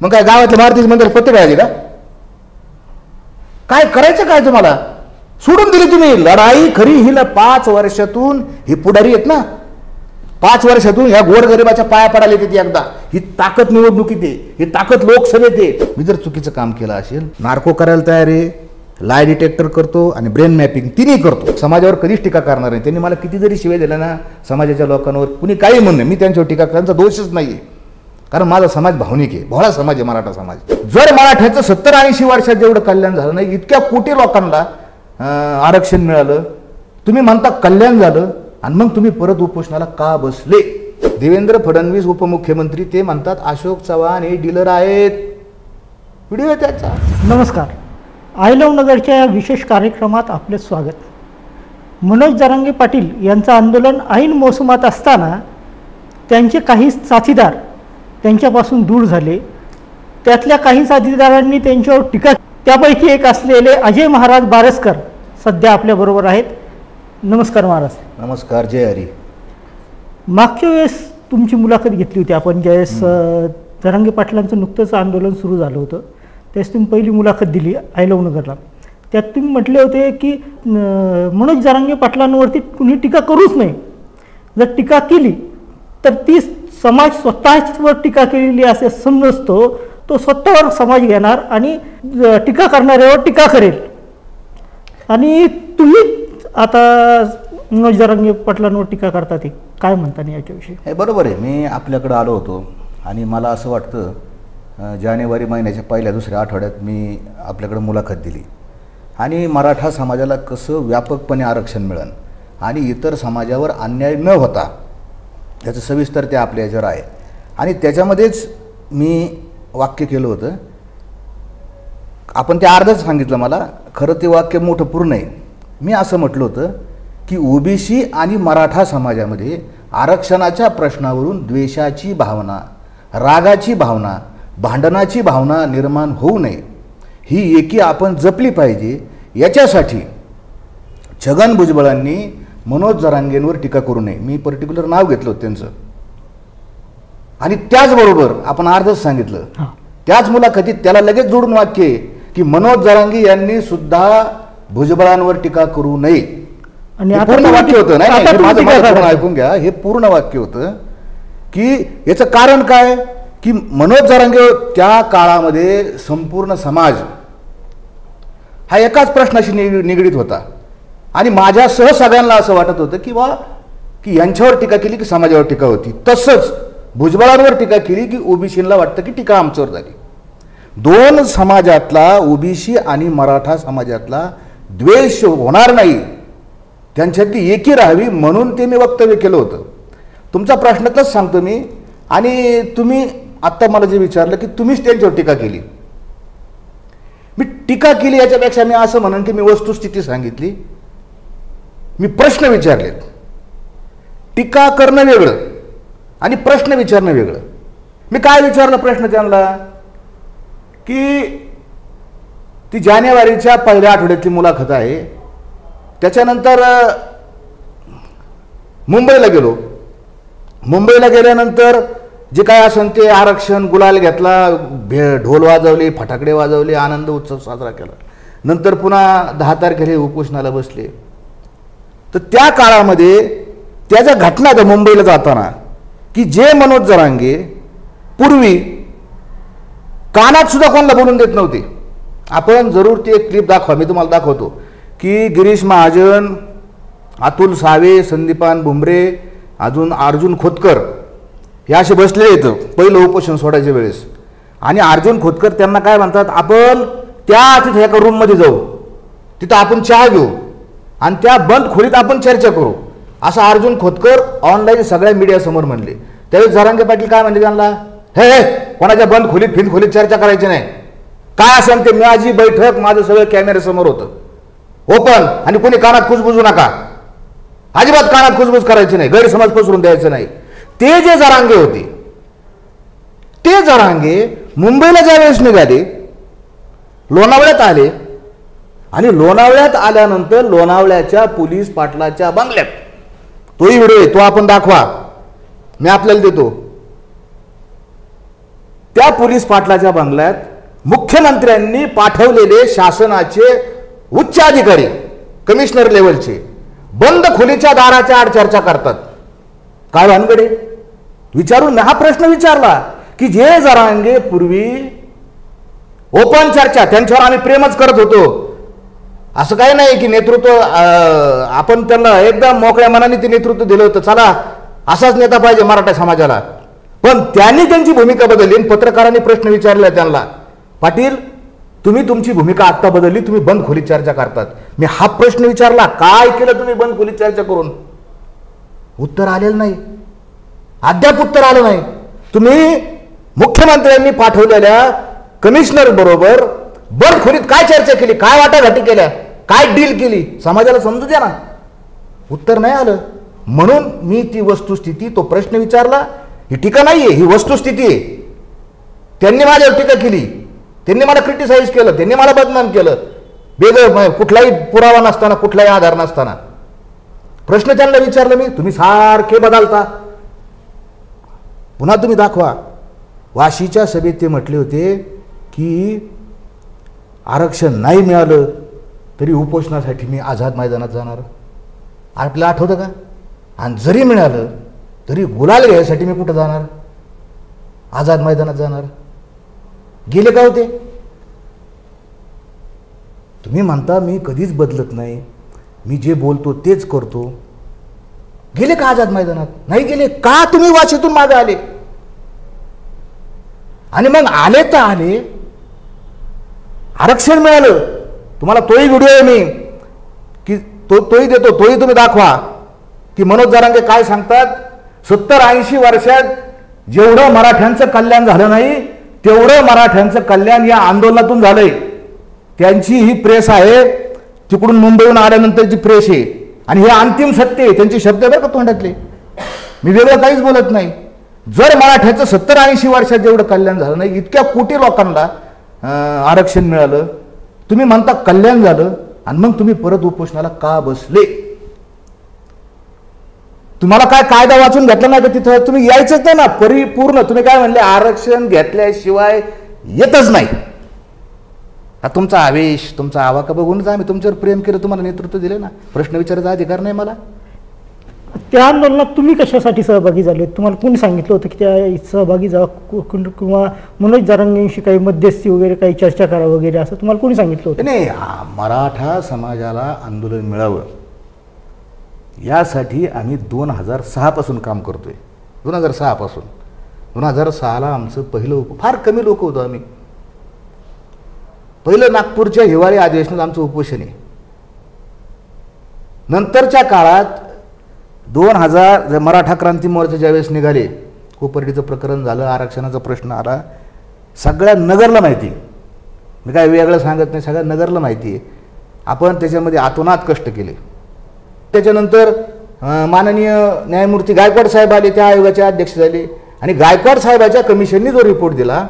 मग काय गावातल्या मारुतीच्या मंदिरात पत्ते खेळायचे का? काय करायचं काय तुम्हाला? सोडून दिली तुम्ही लढाई खरी. हिला 5 वर्षातून ही पुढारी आहेत ना, 5 वर्षातून ह्या गोरगरिबाच्या पाया पडायला येते एकदा. ही ताकद निवडणुकीत आहे, ही ताकद लोकसभेत आहे. मी जर चुकीचं काम केलं असेल, नार्को करायला तयार आहे, लाय डिटेक्टर करतो आणि ब्रेन मॅपिंग तिन्ही करतो. समाजावर कधीच टीका करणार नाही. त्यांनी मला किती जरी शिवाय दिल्या ना समाजाच्या लोकांवर, कुणी काही म्हणणं, मी त्यांच्यावर टीका करायचा दोषच नाही. कारण माझा समाज भावनिक आहे, भोळा समाज आहे मराठा समाज. जर मराठ्याचं 70-80 वर्षात जेवढं कल्याण झालं नाही, इतक्या कोटी लोकांना आरक्षण मिळालं, तुम्ही म्हणता कल्याण झालं, आणि मग तुम्ही परत उपोषणाला का बसले? देवेंद्र फडणवीस उपमुख्यमंत्री, ते म्हणतात अशोक चव्हाण हे डीलर आहेत. व्हिडिओ आहे त्याचा. नमस्कार. आय लव्ह नगरच्या या विशेष कार्यक्रमात आपले स्वागत. मनोज जरांगे पाटील यांचं आंदोलन ऐन मोसमात असताना त्यांचे काही साथीदार त्यांच्यापासून दूर झाले. त्यातल्या काही साथीदारांनी त्यांच्यावर टीका, त्यापैकी एक असलेले अजय महाराज बारसकर सध्या आपल्याबरोबर आहेत. नमस्कार महाराज. नमस्कार. जय हरी. मागच्या वेळेस तुमची मुलाखत घेतली होती आपण, ज्यावेळेस जरांगे पाटलांचं नुकतंच आंदोलन सुरू झालं होतं, त्यावेळेस तुम्ही पहिली मुलाखत दिली आय लव्ह नगरला. त्यात तुम्ही म्हटले होते की मनोज जरांगे पाटलांवरती कुणी टीका करूच नाही. जर टीका केली तर ती समाज स्वतःवर टीका केलेली असे समजतो, तो स्वतःवर समाज घेणार आणि टीका करणाऱ्यावर टीका करेल. आणि तुम्ही आता मनोज जरांगे पाटलांवर टीका करता, ते काय म्हणता नाही याच्याविषयी? हे बरोबर आहे. मी आपल्याकडं आलो होतो आणि मला असं वाटतं जानेवारी महिन्याच्या पहिल्या-दुसऱ्या आठवड्यात मी आपल्याकडं मुलाखत दिली आणि मराठा समाजाला कसं व्यापकपणे आरक्षण मिळेल आणि इतर समाजावर अन्याय न होता त्याचं सविस्तर ते आपल्या याच्यावर आहे. आणि त्याच्यामध्येच मी वाक्य केलं होतं, आपण ते अर्धच सांगितलं मला, खरं ते वाक्य मोठं पूर्ण आहे. मी असं म्हटलं होतं की ओबीसी आणि मराठा समाजामध्ये आरक्षणाच्या प्रश्नावरून द्वेषाची भावना, रागाची भावना, भांडणाची भावना निर्माण होऊ नये, ही एकी आपण जपली पाहिजे. याच्यासाठी छगन भुजबळांनी मनोज जरांगेंवर टीका करू नये. मी पर्टिक्युलर नाव घेतलं होतं त्यांचं. आणि त्याचबरोबर आपण अर्धच सांगितलं, त्याच मुलाखतीत त्याला लगेच जोडून वाक्य आहे की मनोज जरांगे यांनी सुद्धा भुजबळांवर टीका करू नये. आणि पूर्ण वाक्य होतं. नाही, माझं ऐकून घ्या. हे पूर्ण वाक्य होतं की याचं कारण काय की मनोज जरांगे त्या काळामध्ये संपूर्ण समाज हा एकाच प्रश्नाशी निगडीत होता आणि माझ्यासह सगळ्यांना असं वाटत होतं की की यांच्यावर टीका केली की समाजावर टीका होती. तसंच भुजबळांवर टीका केली की ओबीसीला वाटतं की टीका आमच्यावर झाली. दोन समाजातला, ओबीसी आणि मराठा समाजातला द्वेष होणार नाही, त्यांच्यातली एकी राहावी म्हणून ते मी वक्तव्य केलं होतं. तुमचा प्रश्नातच सांगतो मी. आणि तुम्ही आत्ता मला जे विचारलं की तुम्हीच त्यांच्यावर टीका केली. मी टीका केली याच्यापेक्षा मी असं म्हणेन की मी वस्तुस्थिती सांगितली, मी प्रश्न विचारलेत. टीका करणं वेगळं आणि प्रश्न विचारणं वेगळं. मी काय विचारलं प्रश्न त्यांना की ती जानेवारीच्या पहिल्या आठवड्यातली मुलाखत आहे. त्याच्यानंतर मुंबईला गेलो. मुंबईला गेल्यानंतर जे काय असेल ते आरक्षण, गुलाल घेतला, ढोल वाजवले, फटाकडे वाजवले, आनंद उत्सव साजरा केला. नंतर पुन्हा 10 तारखेला उपोषणाला बसले. तर त्या काळामध्ये त्याच्या घटना त्या मुंबईला जाताना की जे मनोज जरांगे पूर्वी कानात सुद्धा कोणाला बोलून देत नव्हते. आपण जरूर ती एक क्लिप दाखवा, मी तुम्हाला दाखवतो की गिरीश महाजन, अतुल सावे, संदीपान भुमरे, अजून अर्जुन खोतकर हे असे बसले येतं पहिलं उपोषण सोडायच्या वेळेस. आणि अर्जुन खोतकर त्यांना काय म्हणतात, आपण तिथे एका रूममध्ये जाऊ, तिथं आपण चहा घेऊ आणि त्या बंद खोलीत आपण चर्चा करू, असं अर्जुन खोतकर ऑनलाईन सगळ्या मीडियासमोर म्हणले. त्यावेळेस जरांगे पाटील काय म्हणले त्यांना, हे कोणाच्या बंद खोलीत खोलीत चर्चा करायची नाही, काय असेल ते माझी बैठक, माझं सगळं कॅमेऱ्यासमोर होतं ओपन, आणि कोणी कानात खुसबुजू नका, अजिबात कानात खुसबुज करायची नाही, गैरसमज पसरून द्यायचं नाही. ते जे जरांगे होते, ते जरांगे मुंबईला ज्या वेळेस निघाले, लोणावळ्यात आले आणि लोणावळ्यात आल्यानंतर लोणावळ्याच्या पोलीस पाटलाच्या बंगल्यात, तोही व्हिडिओ आहे, तो आपण दाखवा, मी आपल्याला देतो. त्या पोलीस पाटलाच्या बंगल्यात मुख्यमंत्र्यांनी पाठवलेले शासनाचे उच्च अधिकारी कमिशनर लेवलचे बंद खोलीच्या दाराच्या आड चर्चा करतात. काय भानगडे विचारून हा प्रश्न विचारला की जे जरांगे पूर्वी ओपन चर्चा त्यांच्यावर आम्ही प्रेमच करत होतो, असं काही नाही की नेतृत्व आपण त्यांना एकदम मोकळ्या मनाने ते नेतृत्व दिलं होतं, चला असाच नेता पाहिजे मराठा समाजाला, पण त्यांनी त्यांची भूमिका बदलली. पत्रकारांनी प्रश्न विचारला त्यांना, पाटील तुम्ही तुमची भूमिका आत्ता बदलली, तुम्ही बंद खोलीत चर्चा करतात. मी हा प्रश्न विचारला, काय केलं तुम्ही बंद खोलीत चर्चा करून? उत्तर आलेलं नाही, अद्याप उत्तर आलं नाही. तुम्ही मुख्यमंत्र्यांनी पाठवलेल्या कमिशनर बरोबर बंद खोलीत काय चर्चा केली, काय वाटाघाटी केल्या, काय डील केली, समाजाला समजू द्या ना. उत्तर नाही आलं. म्हणून मी ती वस्तुस्थिती, तो प्रश्न विचारला. ही टीका नाहीये, ही वस्तुस्थिती आहे. त्यांनी माझ्यावर टीका केली, त्यांनी मला क्रिटिसाइज केलं, त्यांनी मला बदनाम केलं, वेगळं कुठलाही पुरावा नसताना, कुठलाही आधार नसताना. प्रश्न त्यांना विचारला मी, तुम्ही सारखे बदलता, पुन्हा तुम्ही दाखवा. वाशीच्या सभेत ते म्हटले होते की आरक्षण नाही मिळालं तरी उपोषणासाठी मी आझाद मैदानात जाणार. आपल्याला आठवतं का? आणि जरी मिळालं तरी गुलाल घ्यायसाठी मी कुठं जाणार? आझाद मैदानात जाणार. गेले का होते? तुम्ही म्हणता मी कधीच बदलत नाही, मी जे बोलतो तेच करतो. गेले का आझाद मैदानात? नाही गेले. का तुम्ही वाशीतून मागे आले? आणि मग आले तर आले, आरक्षण मिळालं तुम्हाला. तोही व्हिडिओ आहे मी की तोही देतो, तोही तुम्ही दाखवा की मनोज जरांगे काय सांगतात. 70-80 वर्षात जेवढं मराठ्यांचं कल्याण झालं नाही तेवढं मराठ्यांचं कल्याण या आंदोलनातून झालंय. त्यांची ही प्रेस आहे, तिकडून मुंबईहून आल्यानंतरची प्रेस आहे, आणि हे अंतिम सत्य आहे. त्यांचे शब्द बरं का तोंडातले, मी वेगळं काहीच बोलत नाही. जर मराठ्याचं 70-80 वर्षात जेवढं कल्याण झालं नाही, इतक्या कोटी लोकांना आरक्षण मिळालं, तुम्ही म्हणता कल्याण झालं, आणि मग तुम्ही परत उपोषणाला का बसले? तुम्हाला काय कायदा वाचून घेतला नाही तर तिथं तुम्ही यायचंच नाही ना परिपूर्ण. तुम्ही काय म्हणले, आरक्षण घेतल्याशिवाय येतच नाही. तुमचा आवेश, तुमचा आवाका बघूनच आम्ही तुमच्यावर प्रेम केलं, तुम्हाला नेतृत्व दिले ना. प्रश्न विचारायचा अधिकार नाही मला. त्या आंदोलनात तुम्ही कशासाठी सहभागी झाले? तुम्हाला कोणी सांगितलं होतं की त्या सहभागी जा, किंवा मनोज जरांगेंशी काही मध्यस्थी वगैरे, काही चर्चा करा वगैरे, असं तुम्हाला कोणी सांगितलं होतं? नाही, मराठा समाजाला आंदोलन मिळावं यासाठी आम्ही 2006 पासून काम करतोय. 2006 पासून 2006ला आमचं पहिलं फार कमी लोक होतो आम्ही. पहिलं नागपूरच्या हिवाळी अधिवेशनात आमचं उपोषण आहे. नंतरच्या काळात 2000 मराठा क्रांती मोर्चा ज्यावेळेस निघाले, कोपर्डीचं प्रकरण झालं, आरक्षणाचा प्रश्न आला, सगळ्या नगरला माहिती. मी काय वेगळं सांगत नाही, सगळ्या नगरला माहिती आहे. आपण त्याच्यामध्ये आतोनात कष्ट केले. त्याच्यानंतर माननीय न्यायमूर्ती गायकवाड साहेब आले, त्या आयोगाचे अध्यक्ष झाले, आणि गायकवाड साहेबाच्या कमिशननी जो रिपोर्ट दिला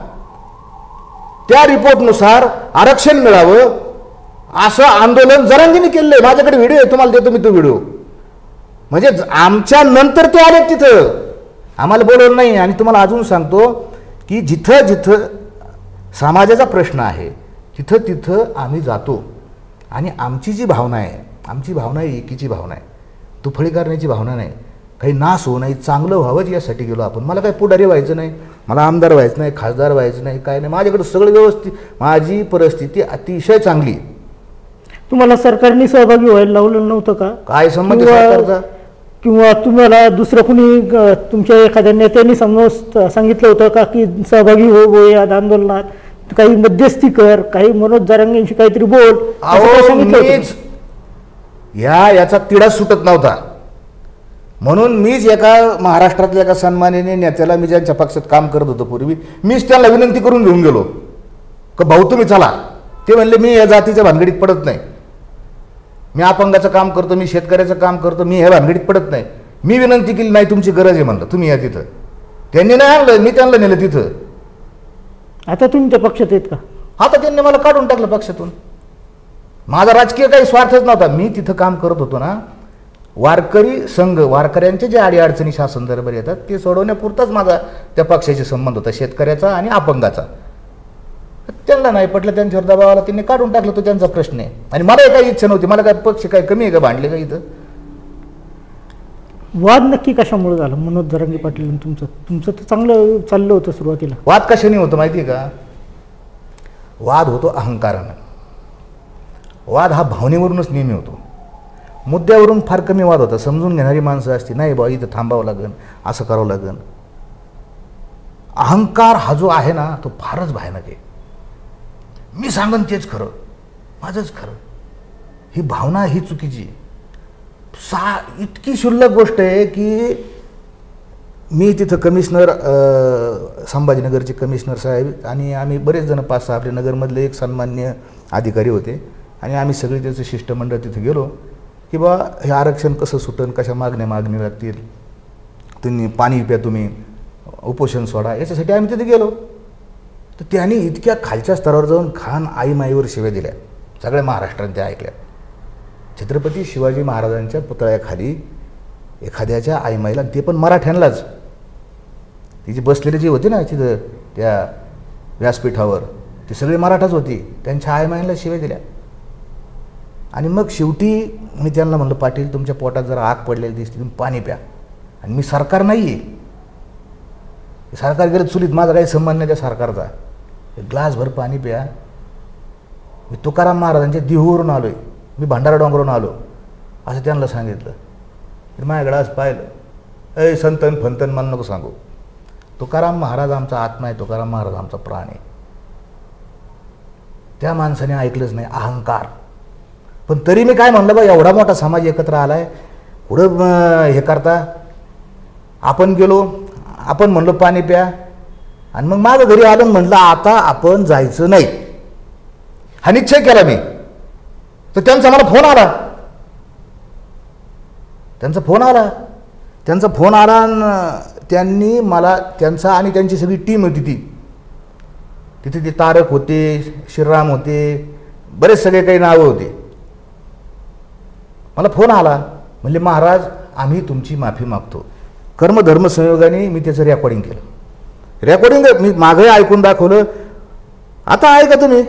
त्या रिपोर्टनुसार आरक्षण मिळावं असं आंदोलन जरांगेंनी केलंय. माझ्याकडे व्हिडिओ आहे, तुम्हाला देतो मी तो व्हिडिओ. म्हणजे आमच्या नंतर ते आले तिथं, आम्हाला बोलवलं नाही. आणि तुम्हाला अजून सांगतो की जिथं जिथं समाजाचा प्रश्न आहे तिथं तिथं आम्ही जातो. आणि आमची जी भावना आहे, आमची भावना आहे एकीची भावना आहे, तुफळी करण्याची भावना नाही. काही नाश होऊ नये, चांगलं व्हावंच यासाठी गेलो आपण. मला काही पुढारी व्हायचं नाही, मला आमदार व्हायचं नाही, खासदार व्हायचं नाही, काय नाही. माझ्याकडे सगळं व्यवस्थित, माझी परिस्थिती अतिशय चांगली. तुम्हाला सरकारने सहभागी व्हायला लावलं नव्हतं का? काय संबंध सरकारचा? किंवा तुम्हाला दुसरं कुणी तुमच्या एखाद्या नेत्यांनी सांगितलं होतं का की सहभागी हो या आंदोलनात, काही मध्यस्थी कर, काही मनोज जरांगेंशी काहीतरी बोल, याचा तिढा सुटत नव्हता. म्हणून मीच एका महाराष्ट्रातल्या एका सन्माननीय नेत्याला, मी ज्यांच्या पक्षात काम करत होतो पूर्वी, मीच त्याला विनंती करून घेऊन गेलो का भाऊ तुम्ही चला. ते म्हणले मी या जातीच्या भानगडीत पडत नाही, मी अपंगाचं काम करतो, मी शेतकऱ्याचं काम करतो, मी ह्या भानगडीत पडत नाही. मी विनंती केली, नाही तुमची गरज आहे म्हणलं, तुम्ही या तिथं. त्यांनी नाही आणलं, मी त्यांना नेलं तिथं. आता तुम्ही त्या पक्षात आहेत का? आता त्यांनी मला काढून टाकलं पक्षातून. माझा राजकीय काही स्वार्थच नव्हता, मी तिथं काम करत होतो ना. वारकरी संघ, वारकऱ्यांचे जे अडीअडचणी शासन दरबार येतात ते सोडवण्यापुरताच माझा त्या पक्षाशी संबंध होता, शेतकऱ्याचा आणि अपंगाचा. त्यांना नाही पटलं, त्यांच्यावर दबाव आला, त्यांनी काढून टाकलं, तो त्यांचा प्रश्न आहे. आणि मला काही इच्छा नव्हती, मला काय पक्ष काय कमी आहे का, भांडले का इथं. वाद नक्की कशामुळे झाला मनोज जरांगे पाटील आणि तुमचं तर चांगलं चाललं होतं सुरुवातीला. वाद कशाने होतो माहिती आहे का? वाद होतो अहंकारानं. वाद हा भावनेवरूनच नेहमी होतो, मुद्द्यावरून फार कमी वाद होता. समजून घेणारी माणसं असती, नाही बा इथं थांबावं लागेल, असं करावं लागेल. अहंकार हा जो आहे ना तो फारच भयानक आहे. मी सांगन तेच खरं, माझंच खरं, ही भावना ही चुकीची. इतकी क्षुल्लक गोष्ट आहे की मी तिथं कमिशनर, संभाजीनगरचे कमिशनर साहेब आणि आम्ही बरेच जण 5-6 आपल्या नगरमधले एक सन्मान्य अधिकारी होते आणि आम्ही सगळे त्याचं शिष्टमंडळ तिथे गेलो की बा हे आरक्षण कसं सुटन, कशा मागणी लागतील, तुम्ही पाणी प्या, तुम्ही उपोषण सोडा, याच्यासाठी आम्ही तिथे गेलो. तर त्यांनी इतक्या खालच्या स्तरावर जाऊन खान आई माईवर शिव्या दिल्या, सगळ्या महाराष्ट्रात त्या ऐकल्या. छत्रपती शिवाजी महाराजांच्या पुतळ्याखाली एखाद्याच्या आईमाईला, ते पण मराठ्यांनाच, तिचे बसलेले जे होते ना तिथं त्या व्यासपीठावर, ते सगळे मराठाच होती, त्यांच्या आईमाईला शिव्या दिल्या. आणि मग शेवटी मी त्यांना म्हणलं, पाटील तुमच्या पोटात जरा आग पडलेली दिसते, तुम्ही पाणी प्या. आणि मी सरकार नाही आहे, सरकार गेलं चुलीत, माझा काही संबंध नाही त्या सरकारचा, एक ग्लासभर पाणी प्या. मी तुकाराम महाराजांच्या देहूवरून आलो आहे, मी भंडारा डोंगरून आलो, असं त्यांना सांगितलं. तर माझ्याकडे आज पाहिलं, संतन फंतन मला नको सांगू, तुकाराम महाराज आमचा आत्मा आहे, तुकाराम महाराज आमचा प्राण आहे. त्या माणसाने ऐकलंच नाही, अहंकार. पण तरी मी काय म्हणलं, बा एवढा मोठा समाज एकत्र आलाय, पुढं हे करता. आपण गेलो, आपण म्हणलो पाणी प्या, आणि मग माझं घरी आलं, म्हणलं आता आपण जायचं नाही, हा निश्चय केला मी. तर त्यांचा मला फोन आला, त्यांचा फोन आला, त्यांनी मला, त्यांचा आणि त्यांची सगळी टीम होती तिथे, ते तारक होते, श्रीराम होते, बरेच सगळे काही नावं होते. मला फोन आला, म्हणले महाराज आम्ही तुमची माफी मागतो. कर्मधर्म संयोगाने मी त्याचं रेकॉर्डिंग केलं. रेकॉर्डिंग मी मागं ऐकून दाखवलं. आता ऐका तुम्ही.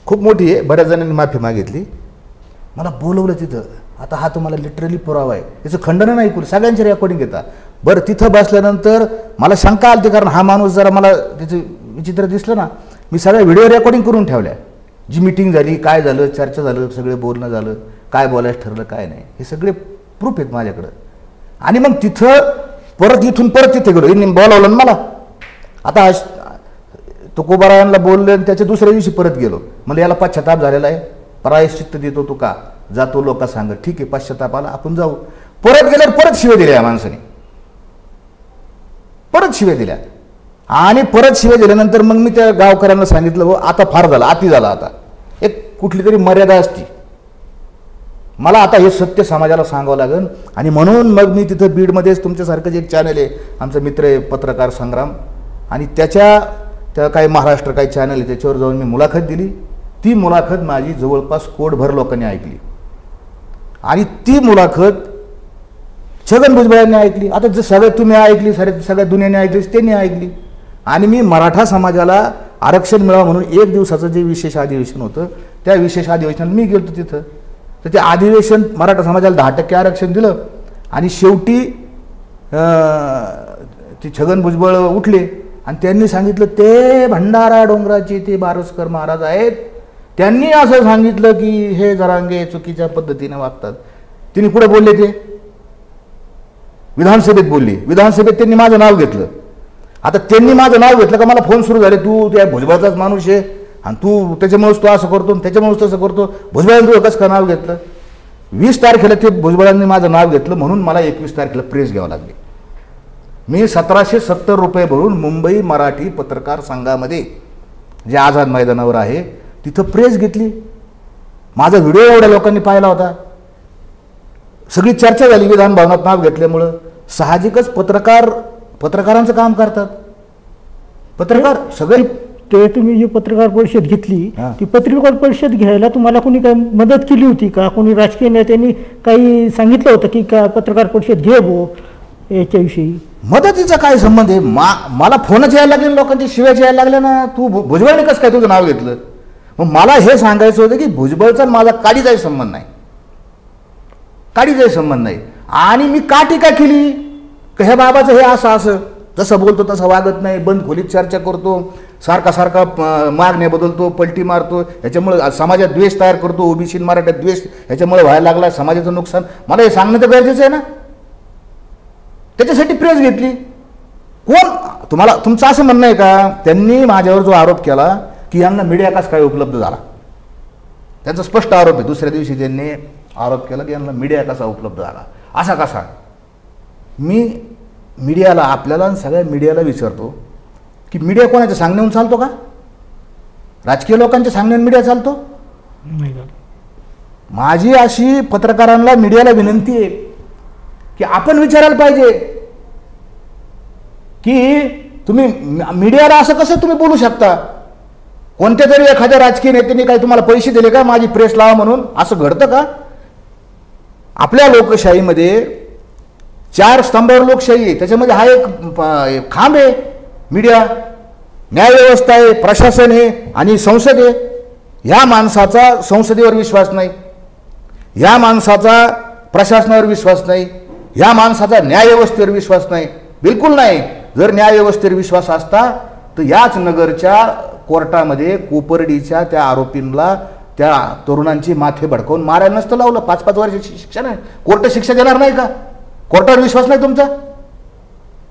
खूप मोठी आहे, बऱ्याच जणांनी माफी मागितली. मला बोलवलं तिथं. आता हा तुम्हाला लिटरली पुरावा आहे, त्याचं खंडन नाही करू, सगळ्यांचे रेकॉर्डिंग घेता. बरं तिथं बसल्यानंतर मला शंका आली, कारण हा माणूस जरा मला त्याचं विचित्र दिसलं ना. मी सगळ्या व्हिडिओ रेकॉर्डिंग करून ठेवल्या, जी मीटिंग झाली, काय झालं, चर्चा झालं, सगळे बोलणं झालं, काय बोलायचं ठरलं, काय नाही, हे सगळे प्रूफ आहेत माझ्याकडं. आणि मग तिथं परत इथून परत तिथे गेलो, यांनी बोलावलं ना मला. आता तुकोबारायांना बोलले आणि त्याच्या दुसऱ्या दिवशी परत गेलो. मला याला पश्चाताप झालेला आहे, प्रायश्चित्त देतो तू का, जातो लोक सांगत, ठीक आहे पश्चाताप आला, आपण जाऊ. परत गेल्यावर परत शिव्या दिल्या या माणसाने, परत शिव्या दिल्या. आणि परत शिव्या दिल्यानंतर मग मी त्या गावकऱ्यांना सांगितलं, हो आता फार झालं, अति झाला, आता एक कुठली तरी मर्यादा असती, मला आता हे सत्य समाजाला सांगावं लागेल. आणि म्हणून मग मी तिथं बीडमध्येच तुमच्यासारखंच एक चॅनल आहे, आमचा मित्र आहे पत्रकार संग्राम, आणि त्या काही महाराष्ट्र काही चॅनल आहे, त्याच्यावर जाऊन मी मुलाखत दिली. ती मुलाखत माझी जवळपास कोटभर लोकांनी ऐकली, आणि ती मुलाखत छगन भुजबळांनी ऐकली. आता जर सगळ्या तुम्ही ऐकली, सगळ्या दुनियाने ऐकली, त्यांनी ऐकली. आणि मी मराठा समाजाला आरक्षण मिळावं म्हणून एक दिवसाचं जे विशेष अधिवेशन होतं, त्या विशेष अधिवेशनाला मी गेलो तिथं. तर ते अधिवेशन मराठा समाजाला 10% आरक्षण दिलं. आणि शेवटी ते छगन भुजबळ उठले आणि त्यांनी सांगितलं, ते भंडारा डोंगराचे ते बारसकर महाराज आहेत, त्यांनी असं सांगितलं की हे जरांगे चुकीच्या पद्धतीने वागतात. तिने कुठे बोलले ते? विधानसभेत बोलली. विधानसभेत त्यांनी माझं नाव घेतलं. आता त्यांनी माझं नाव घेतलं का मला फोन सुरू झाले, तू त्या भुजबळाचाच माणूस आहे आणि तू त्याच्यामुळेच तू असं करतो त्याच्यामुळेच तसं करतो, भुजबळांनी तू कसं का नाव घेतलं? 20 तारखेला ते भुजबळांनी माझं नाव घेतलं म्हणून मला 21 तारखेला प्रेस घ्यावं लागली. मी 1770 रुपये भरून मुंबई मराठी पत्रकार संघामध्ये जे आझाद मैदानावर आहे तिथं प्रेस घेतली. माझा व्हिडिओ एवढ्या लोकांनी पाहिला होता. सगळी चर्चा झाली विधान भवनात नाव घेतल्यामुळं. साहजिकच पत्रकारांचं काम करतात. पत्रकार सगळे ते तुम्ही जी पत्रकार परिषद घेतली ती पत्रकार परिषद घ्यायला तुम्हाला कोणी काही मदत केली होती का? कोणी राजकीय नेत्यांनी काही सांगितलं होतं की का पत्रकार परिषद घे भो याच्याविषयी? मदतीचा काय संबंध आहे? मला फोनच यायला लागले, लोकांची शिव्याच यायला लागल्या ना, तू भुजबळने कसं काय तुझं नाव घेतलं? मग मला हे सांगायचं होतं की भुजबळचा माझा काडीचाही संबंध नाही, काडीचाही संबंध नाही. आणि मी का टीका केली की हे बाबाचं हे असं जसं बोलतो तसं वागत नाही, बंद खोलीत चर्चा करतो, सारखा मागण्या बदलतो, पलटी मारतो, ह्याच्यामुळे समाजात द्वेष तयार करतो, ओबीसी मराठ्यात द्वेष ह्याच्यामुळे व्हायला लागला, समाजाचं नुकसान. मला हे सांगणं तर गरजेचं आहे ना. त्याच्यासाठी प्रेस घेतली. कोण तुमचं असं म्हणणं आहे का त्यांनी माझ्यावर जो आरोप केला की यांना मीडिया कसा काय उपलब्ध झाला? त्यांचा स्पष्ट आरोप आहे. दुसऱ्या दिवशी त्यांनी आरोप केला की यांना मीडिया कसा उपलब्ध झाला, असा कसा? मी मीडियाला, आपल्याला सगळ्या मीडियाला विचारतो की मीडिया कोणाच्या सांगण्याहून चालतो का? राजकीय लोकांच्या सांगण्याहून मीडिया चालतो? माझी अशी पत्रकारांना, मीडियाला विनंती आहे की आपण विचारायला पाहिजे की तुम्ही मीडियाला असं कसं तुम्ही बोलू शकता? कोणत्या तरी एखाद्या राजकीय नेत्याने काही तुम्हाला पैसे दिले का माझी प्रेस लावा म्हणून? असं घडतं का? आपल्या लोकशाहीमध्ये 4 स्तंभावर लोकशाही आहे. त्याच्यामध्ये हा एक खांब आहे मीडिया. न्यायव्यवस्था आहे, प्रशासन आहे आणि संसद आहे. ह्या माणसाचा संसदेवर विश्वास नाही, ह्या माणसाचा प्रशासनावर विश्वास नाही, ह्या माणसाचा न्यायव्यवस्थेवर विश्वास नाही, बिलकुल नाही. जर न्यायव्यवस्थेवर विश्वास असता तर याच नगरच्या कोर्टामध्ये कोपर्डीच्या त्या आरोपींना, त्या तरुणांची माथे भडकावून मारायला नसतं लावलं. 5-5 वर्षाची शिक्षा नाही. कोर्ट शिक्षा देणार नाही का? कोर्टावर विश्वास नाही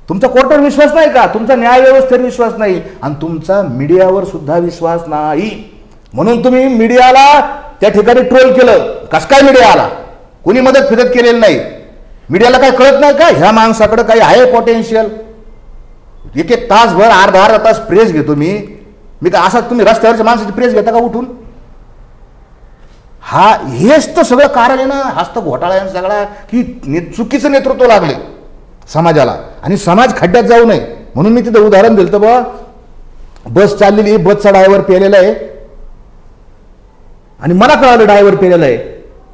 तुमचा कोर्टावर विश्वास नाही का? तुमचा न्यायव्यवस्थेवर विश्वास नाही आणि तुमचा मीडियावर सुद्धा विश्वास नाही. म्हणून तुम्ही मीडियाला त्या ठिकाणी ट्रोल केलं. कस काय मीडिया आला? कोणी मदत फिदत केलेली नाही. मीडियाला काय कळत नाही का ह्या माणसाकडे काही आहे पोटेन्शियल? एक तासभर, अर्धा तास प्रेस घेतो मी काय असा तुम्ही रस्त्यावरच्या माणसाची प्रेस घेता का उठून? हेच तर सगळं कारण आहे ना. हाच तर घोटाळा आहे सगळा की चुकीचं नेतृत्व लागले समाजाला आणि समाज खड्ड्यात जाऊ नये म्हणून मी तिथं उदाहरण दिलं. तर बा बस चाललेली, बसचा ड्रायव्हर पेलेला आहे आणि मला कळालं ड्रायव्हर पेलेला आहे.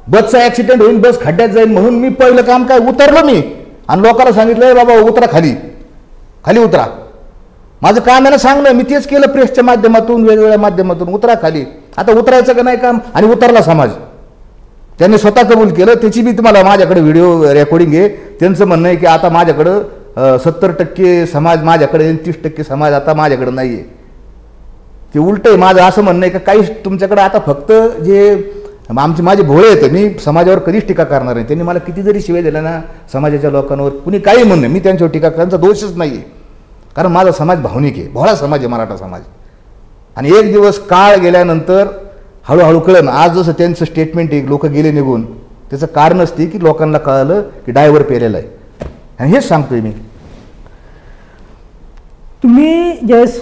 बसचा ऍक्सिडेंट होईल, बस खड्ड्यात जाईल म्हणून मी पहिलं काम काय उतरलो मी आणि लोकांना सांगितलं बाबा उतरा, खाली उतरा. माझं काम आहे ना सांगणं. मी तेच केलं प्रेसच्या माध्यमातून, वेगवेगळ्या माध्यमातून. उतरा खाली. आता उतरायचं का नाही काम? आणि उतरला समाज. त्यांनी स्वतः कबूल केलं. त्याची बी तुम्हाला माझ्याकडे व्हिडिओ रेकॉर्डिंग आहे. त्यांचं म्हणणं आहे की आता माझ्याकडं 70% समाज माझ्याकडे, 30% समाज आता माझ्याकडे नाही आहे. ते उलट आहे. माझं असं म्हणणं आहे का काहीच तुमच्याकडे आता फक्त जे माझे भोळे आहेत. मी समाजावर कधीच टीका करणार नाही. त्यांनी मला किती जरी शिवाय दिल्या ना समाजाच्या लोकांवर, कुणी काही म्हणणं, मी त्यांच्यावर टीका करायचा दोषच नाही आहे. कारण माझा समाज भावनिक आहे, भोळा समाज आहे मराठा समाज. आणि एक दिवस काळ गेल्यानंतर हळूहळू कळलं. आज जसं त्यांचं स्टेटमेंट आहे, लोक गेले निघून, त्याचं कारण असते की लोकांना कळलं की ड्रायव्हर पेलेला आहे. आणि हेच सांगतोय मी. तुम्ही ज्यावेळेस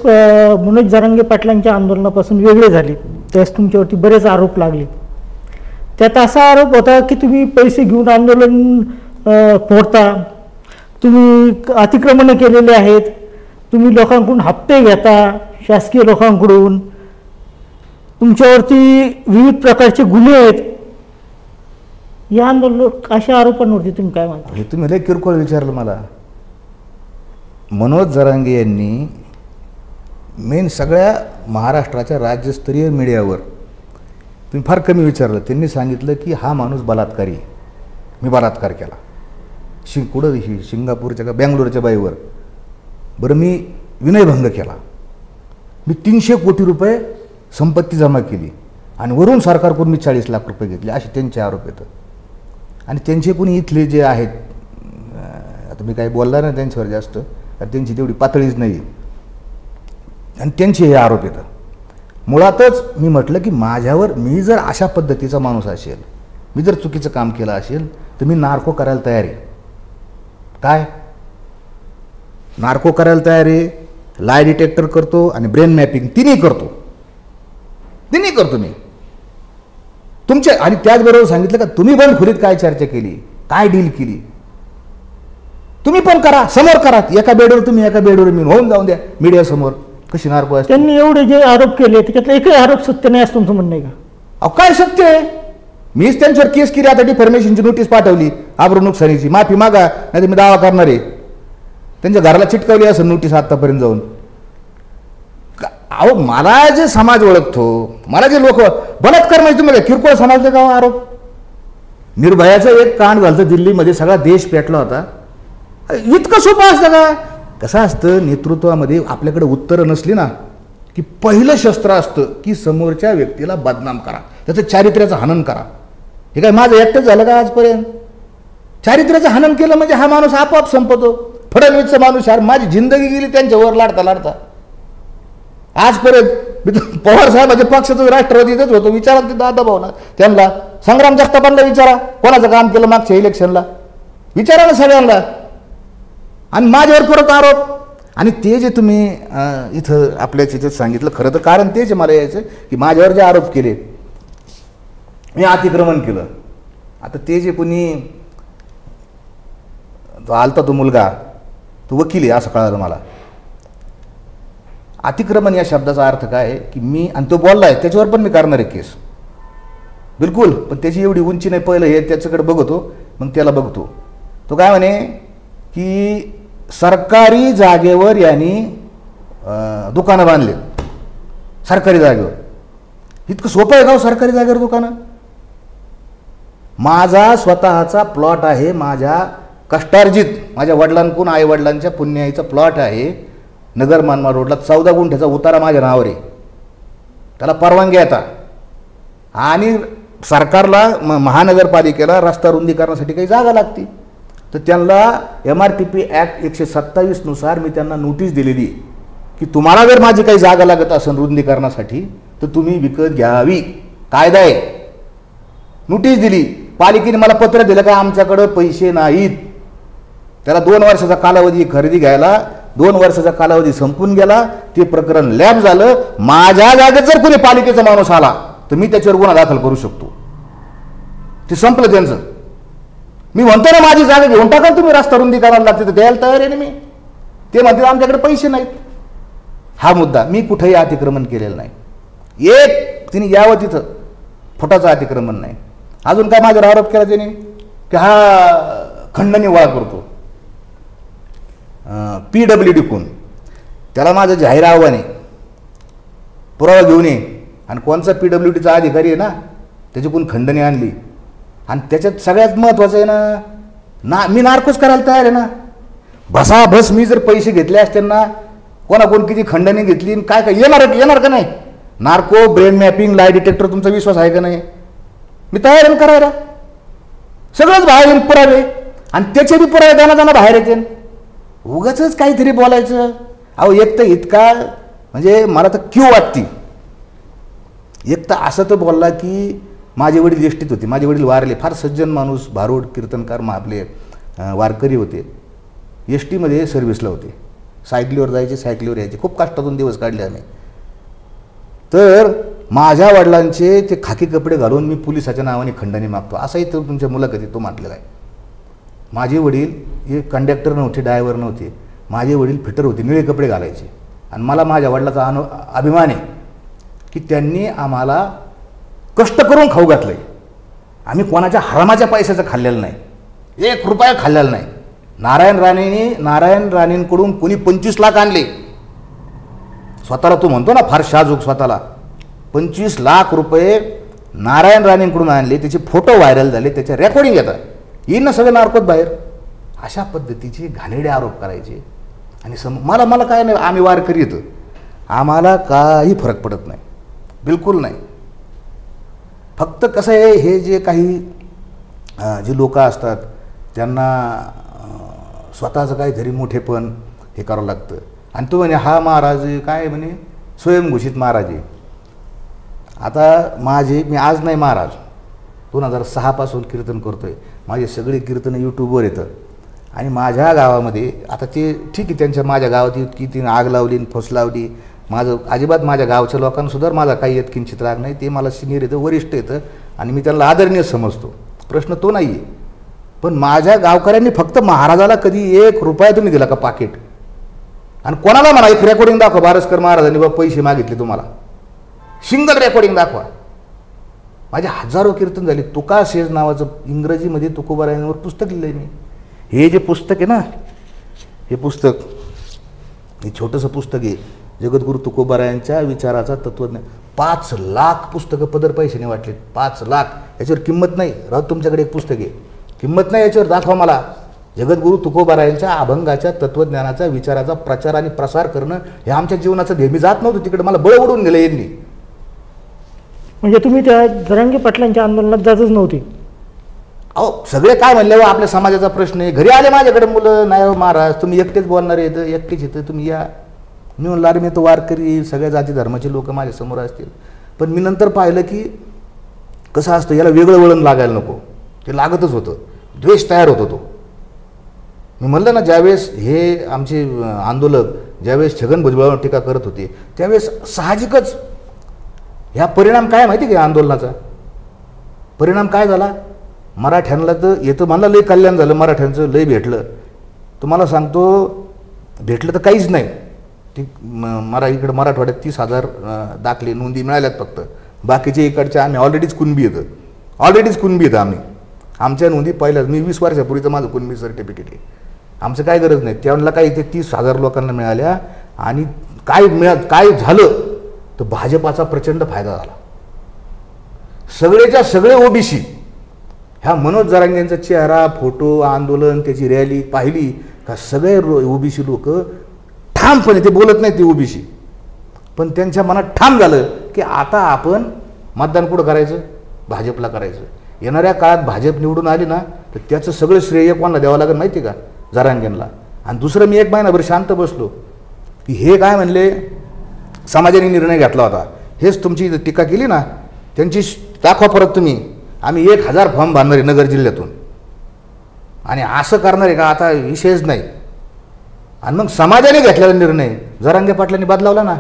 मनोज जरांगे पाटलांच्या आंदोलनापासून वेगळे झाले त्यावेळेस तुमच्यावरती बरेच आरोप लागले. त्यात असा आरोप होता की तुम्ही पैसे घेऊन आंदोलन फोडता, तुम्ही अतिक्रमणं केलेले आहेत, तुम्ही लोकांकडून हप्ते घेता, शासकीय लोकांकडून, तुमच्यावरती विविध प्रकारचे गुन्हे आहेत. या आंदोलन अशा आरोपांवरती तुम्ही काय म्हणता? हे तुम्ही लय किरकोळ विचारलं मला. मनोज जरांगे यांनी मेन सगळ्या महाराष्ट्राच्या राज्यस्तरीय मीडियावर, तुम्ही फार कमी विचारलं, त्यांनी सांगितलं की हा माणूस बलात्कारी, मी बलात्कार केला. कुठं ही सिंगापूरच्या का बँगलोरच्या बाईवर. बरं मी विनयभंग केला, मी 300 कोटी रुपये संपत्ती जमा केली, आणि वरून सरकारकडून मी 40 लाख रुपये घेतले, असे त्यांचे आरोप येतात. आणि त्यांचे कोणी इथले जे आहेत, आता मी काही बोलणार नाही त्यांच्यावर जास्त, कारण त्यांची तेवढी पातळीच नाही, आणि त्यांचे हे आरोप येतात. मुळातच मी म्हटलं की माझ्यावर, मी जर अशा पद्धतीचा माणूस असेल, मी जर चुकीचं काम केलं असेल तर मी नार्को करायला तयार आहे. काय नार्को करायला तयार आहे, लाय डिटेक्टर करतो आणि ब्रेन मॅपिंग तिन्ही करतो मी तुमच्या. आणि त्याचबरोबर सांगितलं का तुम्ही बंदखोरीत काय चर्चा केली, काय डील केली, तुम्ही पण करा, समोर करा. एका बेडवर तुम्ही, एका बेडवर मी, होऊन जाऊन द्या मीडियासमोर. कशी नार्को असते. त्यांनी एवढे जे आरोप केले त्याच्यातला एकही आरोप सत्य नाही असं तुमचं म्हणणं आहे का? अहो काय सत्य आहे, मीच त्यांच्यावर केस केली, आता डिफॉर्मेशनची नोटीस पाठवली, आबरू नुकसानीची, माफी मागा नाही तर मी दावा करणार आहे. त्यांच्या घराला चिटकवली असं नोटीस आतापर्यंत जाऊन. अहो मला जे समाज ओळखतो, मला जे लोक, बलात्कार म्हणजे तुम्हाला किरकोळ समजले का आरोप? निर्भयाचं एक कांड झालं दिल्लीमध्ये, सगळा देश पेटला होता. इतकं सोपं असतं का? कसं असतं नेतृत्वामध्ये, आपल्याकडे उत्तरं नसली ना की पहिलं शस्त्र असतं की समोरच्या व्यक्तीला बदनाम करा, त्याचं चारित्र्याचं हनन करा. हे काय माझं एकटंच झालं का आजपर्यंत? चारित्र्याचं हनन केलं म्हणजे हा माणूस आपोआप संपतो. फडणवीसचा माणूस, यार माझी जिंदगी गेली त्यांच्यावर लाडता लाडता. आजपर्यंत मी पवार साहेबाच्या पक्षातच, राष्ट्रवादीतच होतो. विचारा ते दादा भाऊना, त्यांना संग्राम जगतापांना विचारा कोणाचं काम केलं मागच्या इलेक्शनला, विचारा ना सगळ्यांना. आणि माझ्यावर परत आरोप. आणि ते जे तुम्ही इथं आपल्या तिथं सांगितलं, खरं तर कारण तेच मला यायचं की माझ्यावर जे आरोप केले, मी अतिक्रमण केलं. आता ते जे कोणी तो आलता, तो मुलगा, तो वकील आहे असं कळालं मला. अतिक्रमण या शब्दाचा अर्थ काय आहे की मी, आणि तो बोलला आहे त्याच्यावर पण मी करणार आहे केस बिलकुल, पण त्याची एवढी उंची नाही. पहिलं हे त्याच्याकडे बघतो, मग त्याला बघतो. तो काय म्हणे की सरकारी जागेवर यांनी दुकानं बांधले, सरकारी जागेवर. इतकं सोपं आहे का सरकारी जागेवर दुकानं? माझा स्वतःचा प्लॉट आहे, माझ्या कष्टार्जित, माझ्या वडिलांकडून, आई वडिलांच्या पुण्याईचा प्लॉट आहे नगर मानमाड रोडला. 14 गुंठ्याचा उतारा माझ्या नावावर आहे, त्याला परवानगी आता. आणि सरकारला, महानगरपालिकेला रस्ता रुंदीकरणासाठी काही जागा लागते, तर त्यांना MRTP ॲक्ट 127 नुसार मी त्यांना नोटीस दिलेली की तुम्हाला जर माझी काही जागा लागत असेल रुंदीकरणासाठी तर तुम्ही विकत घ्यावी, कायदा आहे. नोटीस दिली. पालिकेने मला पत्र दिलं का आमच्याकडं पैसे नाहीत. त्याला 2 वर्षाचा कालावधी, खरेदी घ्यायला 2 वर्षाचा कालावधी संपून गेला. ते प्रकरण लॅप झालं. माझ्या जागेत जर कोणी पालिकेचा माणूस आला तर मी त्याच्यावर गुन्हा दाखल करू शकतो. ते संपलं त्यांचं. मी म्हणतो ना माझी जागा घेऊन टाका तुम्ही, रस्ता रुंदी करायला लागते तर द्यायला तयार आहे ना मी. ते म्हणते आमच्याकडे पैसे नाहीत. हा मुद्दा. मी कुठेही अतिक्रमण केलेलं नाही. एक तिने यावं तिथं फुटाचं अतिक्रमण नाही. अजून काय माझ्यावर आरोप केला त्याने की हा खंडणी गोळा करतो, PWD कोण. त्याला माझं जाहीर आव्हान आहे, पुरावा घेऊन ये. आणि कोणचा PWDचा अधिकारी आहे ना त्याच्याकडून खंडणी आणली. आणि त्याच्यात सगळ्यात महत्त्वाचं आहे ना, मी नार्कोच करायला तयार आहे ना. भसाभस मी जर पैसे घेतले असते ना, कोणाकोण किती खंडणी घेतली, काय काय येणार का नाही. नार्को, ब्रेन मॅपिंग, लाय डिटेक्टर, तुमचा विश्वास आहे का नाही? मी तयार आहे करायला. सगळंच बाहेर येईल पुरावे, आणि त्याचे बी पुरावे दाना बाहेर येते. उगाच काहीतरी बोलायचं. अहो एक तर इतका, म्हणजे मला तर क्यू वाटती. एक तर असं तर बोलला की माझे वडील एसटीत होते, माझे वडील वारले, फार सज्जन माणूस, भारूड कीर्तनकार, आपले वारकरी होते. एसटीमध्ये सर्व्हिसला होते, सायकलीवर जायचे, सायकलीवर यायचे, खूप कष्टातून दिवस काढले आम्ही. तर माझ्या वडिलांचे ते खाकी कपडे घालून मी पोलिसाच्या नावाने खंडणी मागतो, असंही तो तुमच्या मुलाखतीत तो म्हटलेला आहे. माझे वडील हे कंडक्टर नव्हते, ड्रायव्हर नव्हते. माझे वडील फिटर होते, निळे कपडे घालायचे. आणि मला माझ्या वडिलाचा अभिमान आहे की त्यांनी आम्हाला कष्ट करून खाऊ घातलं आहे. आम्ही कोणाच्या हरामाच्या पैशाचं खाल्लेलं नाही, 1 रुपया खाल्लेला नाही. नारायण राणेंकडून कोणी 25 लाख आणले. स्वतःला तो म्हणतो ना फार शाजूक, स्वतःला 25 लाख रुपये नारायण राणेंकडून आणले. त्याचे फोटो व्हायरल झाले, त्याच्या रेकॉर्डिंग येतात, येईन ना सगळं नार्कोत बाहेर. अशा पद्धतीचे घाणेरडे आरोप करायचे. आणि मला काय नाही, आम्ही वारकरी येतो, आम्हाला काही फरक पडत नाही, बिलकुल नाही. फक्त कसं आहे, हे जे काही जी लोक असतात त्यांना स्वतःचं काहीतरी मोठेपण हे करावं लागतं. आणि तो म्हणे हा महाराज काय म्हणे स्वयंघोषित महाराज आहे. आता मी आज नाही महाराज, 2006 पासून कीर्तन करतोय. माझे सगळे कीर्तन यूट्यूबवर येतं. आणि माझ्या गावामध्ये आता ते ठीक आहे, त्यांच्या माझ्या गावात इतकी ती आग लावली फस लावली. माझं अजिबात माझ्या गावच्या लोकांसुद्धा माझा काही येत किंचित राग नाही. ते मला सिनियर येतं, वरिष्ठ येतं आणि मी त्यांना आदरणीय समजतो. प्रश्न तो नाही आहे. पण माझ्या गावकऱ्यांनी फक्त महाराजाला कधी 1 रुपया तुम्ही दिला का पाकिट? आणि कोणाला म्हणा एक रेकॉर्डिंग दाखवा बारसकर महाराजांनी बा पैसे मागितले तुम्हाला, सिंगल रेकॉर्डिंग दाखवा. माझे हजारो कीर्तन झाले. तुका सेज नावाचं इंग्रजीमध्ये तुकोबारायांवर पुस्तक लिहिलं आहे मी. हे जे पुस्तक आहे ना, हे पुस्तक, हे छोटंसं पुस्तक आहे जगद्गुरू तुकोबारायांच्या विचाराचा तत्वज्ञान. 5 लाख पुस्तकं पदर पैशाने वाटले. 5 लाख. याच्यावर किंमत नाही. राहू तुमच्याकडे एक पुस्तक आहे, किंमत नाही याच्यावर, दाखवा मला. जगद्गुरू तुकोबारायांच्या अभंगाच्या तत्वज्ञानाचा विचाराचा प्रचार आणि प्रसार करणं हे आमच्या जीवनाचं ध्येय. मी जात नव्हतो तिकडे, मला बळ उडून गेलं यांनी. म्हणजे तुम्ही त्या जरांगे पाटलांच्या आंदोलनात जातच नव्हते? अहो सगळे काय म्हणले, आपल्या समाजाचा प्रश्न आहे. घरी आले माझ्याकडे मुलं, नाही महाराज तुम्ही एकटेच बोलणार येतं, एकटेच येतं, तुम्ही या. मी म्हणलं अरे मी तो वारकरी, सगळ्या जाती धर्माचे लोक माझ्यासमोर असतील. पण मी नंतर पाहिलं की कसं असतं, याला वेगळं वळण लागायला नको. ते लागतच होतं, द्वेष तयार होत होतो. मी म्हणलं ना, ज्यावेळेस हे आमचे आंदोलक ज्यावेळेस छगन भुजबळांवर टीका करत होते त्यावेळेस साहजिकच ह्या परिणाम काय माहिती का आंदोलनाचा? परिणाम काय झाला? मराठ्यांना तर येतं म्हणलं लय कल्याण झालं, मराठ्यांचं लय भेटलं. तुम्हाला सांगतो भेटलं तर काहीच नाही. ती इकडं मराठवाड्यात 30,000 दाखले नोंदी मिळाल्यात फक्त. बाकीचे इकडच्या आम्ही ऑलरेडीच कुणबी येतं आम्ही. आमच्या नोंदी पहिल्याच, मी 20 वर्षापूर्वीचं माझं कुणबी सर्टिफिकेट आहे. आमचं काय गरज नाही. त्यावेळेला काय इथे 30,000 लोकांना मिळाल्या. आणि काय झालं तर भाजपाचा प्रचंड फायदा झाला. सगळेच्या सगळे ओबीसी, ह्या मनोज जरांगेंचा चेहरा, फोटो, आंदोलन, त्याची रॅली पाहिली का सगळे ओबीसी लोक ठामपणे, ते बोलत नाही ते ओबीसी, पण त्यांच्या मनात ठाम झालं की आता आपण मतदान कुठं करायचं? भाजपला करायचं. येणाऱ्या काळात भाजप निवडून आली ना तर त्याचं सगळं श्रेय कोणाला द्यावं लागेल माहिती का? जरांगेंना. आणि दुसरं, मी 1 महिनाभर शांत बसलो की हे काय म्हणले, समाजाने निर्णय घेतला होता, हेच तुमची टीका केली ना त्यांची दाखवा परत तुम्ही. आम्ही 1000 फॉर्म बांधणार आहे नगर जिल्ह्यातून आणि असं करणार आहे का? आता विषयच नाही. आणि मग समाजाने घेतलेला निर्णय जरांगे पाटलांनी बदलावला ना.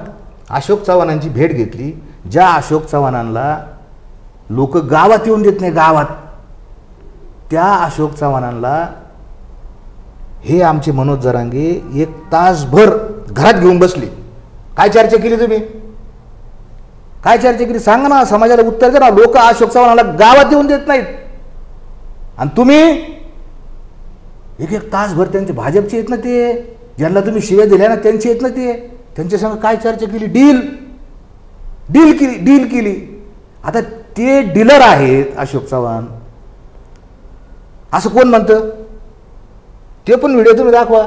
अशोक चव्हाणांची भेट घेतली. ज्या अशोक चव्हाणांना लोक गावात येऊन देत नाही, गावात, त्या अशोक चव्हाणांना हे आमचे मनोज जरांगे 1 तासभर घरात घेऊन बसले. काय चर्चा केली तुम्ही? काय चर्चा केली सांगा ना, समाजाला उत्तर द्या ना. लोक अशोक चव्हाणाला गावात येऊन देत नाहीत आणि तुम्ही 1 तासभर त्यांचे भाजपचे आहेत ना, ते ज्यांना तुम्ही शिव्या दिल्या ना त्यांचे आहेत ना, ते त्यांच्या संग काय चर्चा केली? डील केली. आता ते डीलर आहेत अशोक चव्हाण, असं कोण म्हणतं? ते पण व्हिडिओ तुम्ही दाखवा.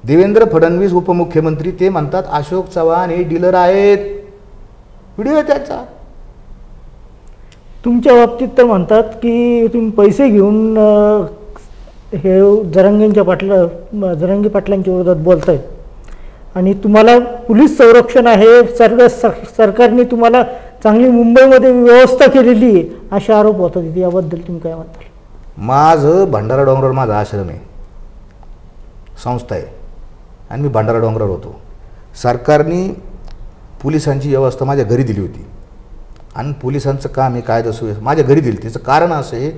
देवेंद्र फडणवीस उपमुख्यमंत्री ते म्हणतात अशोक चव्हाण हे डीलर आहेत. व्हिडिओ आहे त्याचा. तुमच्या बाबतीत तर म्हणतात की तुम्ही पैसे घेऊन हे जरांगे पाटलांच्या विरोधात बोलतायत आणि तुम्हाला पोलीस संरक्षण आहे, सरकारने तुम्हाला चांगली मुंबईमध्ये व्यवस्था केलेली आहे, असे आरोप होतात. याबद्दल तुम्ही काय म्हणताल? माझं भंडारा डोंगरावर माझा आश्रम आहे, संस्था आहे आणि मी भंडारा डोंगरावर होतो. सरकारने पोलिसांची व्यवस्था माझ्या घरी दिली होती आणि पोलिसांचं काम हे कायदा सुव्यवस्था माझ्या घरी दिली. त्याचं कारण असं आहे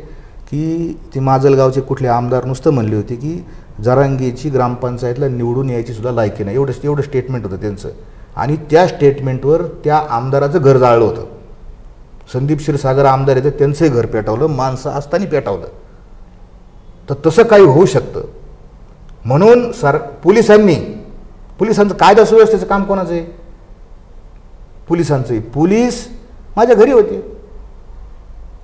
की ते माजलगावचे कुठले आमदार नुसतं म्हणले होते की जरांगेची ग्रामपंचायतला निवडून यायची सुद्धा लायकी नाही, एवढं स्टेटमेंट होतं त्यांचं. आणि त्या स्टेटमेंटवर त्या आमदाराचं घर जाळलं होतं. संदीप क्षीरसागर आमदार येतं, त्यांचंही घर पेटवलं, माणसं असताना पेटवलं. तर तसं काही होऊ शकतं म्हणून पोलिसांचं कायदा सुव्यवस्थेचं काम कोणाचं आहे? पोलिसांचं. पोलीस माझ्या घरी होते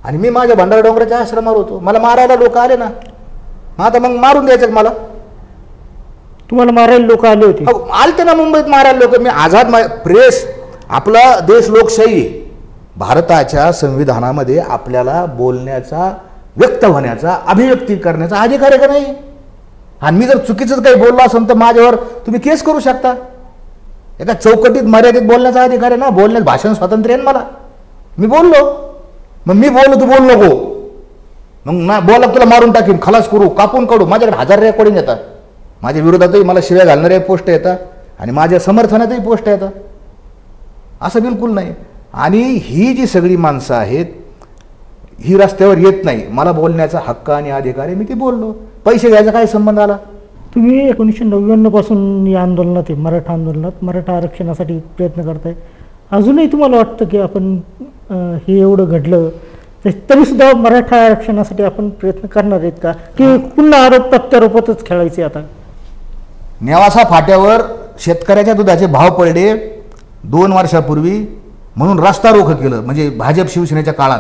आणि मी माझ्या भंडारा डोंगराच्या आश्रमावर होतो. मला मारायला लोक आले ना, आता मग मारून द्यायचं मला? तुम्हाला मारायला लोक आले होते? आलते ना मुंबईत मारायला लोक. मी आझाद प्रेस, आपला देश लोकशाही आहे, भारताच्या संविधानामध्ये आपल्याला बोलण्याचा, व्यक्त होण्याचा, अभिव्यक्ती करण्याचा अधिकार आहे का नाही? आणि मी जर चुकीचंच काही बोललो असेल तर माझ्यावर तुम्ही केस करू शकता. एका चौकटीत मर्यादित बोलण्याचा अधिकार आहे ना, बोलण्यात भाषण स्वातंत्र्य आहे मला. मी बोललो, मग मी बोललो, तू बोल नको, मग ना बोला तुला मारून टाकीन, खलास करू, कापून काढू. माझ्याकडे 1000 रेकॉर्डिंग येतात. माझ्या विरोधातही मला शिव्या घालणारे पोस्ट येतात आणि माझ्या समर्थनातही पोस्ट येतात. असं बिलकुल नाही. आणि ही जी सगळी माणसं आहेत ही रस्त्यावर येत नाही. मला बोलण्याचा हक्क आणि अधिकार आहे, मी ते बोललो. पैसे घ्यायचा काय संबंध आला? तुम्ही 1999 पासून या आंदोलनात आहे, मराठा आंदोलनात, मराठा आरक्षणासाठी प्रयत्न करताय. अजूनही तुम्हाला वाटतं की आपण हे एवढं घडलं तरीसुद्धा मराठा आरक्षणासाठी आपण प्रयत्न करणार आहेत का, की पुन्हा आरोप प्रत्यारोपातच खेळायचे? आता नेवासा फाट्यावर शेतकऱ्याच्या दुधाचे भाव पडले 2 वर्षापूर्वी म्हणून रस्ता रोख केलं, म्हणजे भाजप शिवसेनेच्या काळात.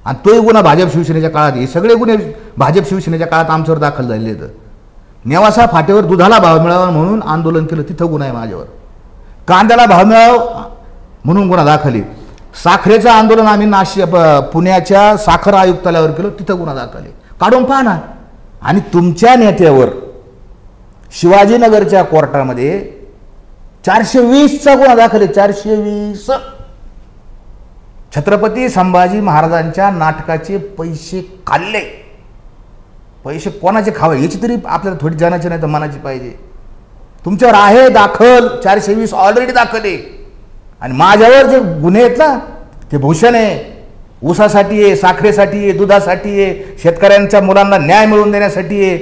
आणि तोही गुन्हा भाजप शिवसेनेच्या काळात, हे सगळे गुन्हे भाजप शिवसेनेच्या काळात आमच्यावर दाखल झालेले आहेत. नेवासा फाट्यावर दुधाला भाव मिळावा म्हणून आंदोलन केलं, तिथं गुन्हा आहे माझ्यावर. कांद्याला भाव मिळावा म्हणून गुन्हा दाखल आहे. साखरेचं आंदोलन आम्ही पुण्याच्या साखर आयुक्तालयावर केलं, तिथं गुन्हा दाखल आहे. काढून पहा ना. आणि तुमच्या नेत्यावर शिवाजीनगरच्या कोर्टामध्ये 420चा गुन्हा दाखल आहे. 420. छत्रपती संभाजी महाराजांच्या नाटकाचे पैसे खाल्ले. पैसे कोणाचे खावे याची तरी आपल्याला थोडी जाण्याची नाही तर मनाची पाहिजे. तुमच्यावर आहे दाखल 420 ऑलरेडी दाखल आहे. आणि माझ्यावर जे गुन्हे आहेत ना ते भूषण आहे, ऊसासाठी आहे, साखरेसाठी आहे, दुधासाठी आहे, शेतकऱ्यांच्या मुलांना न्याय मिळवून देण्यासाठी आहे,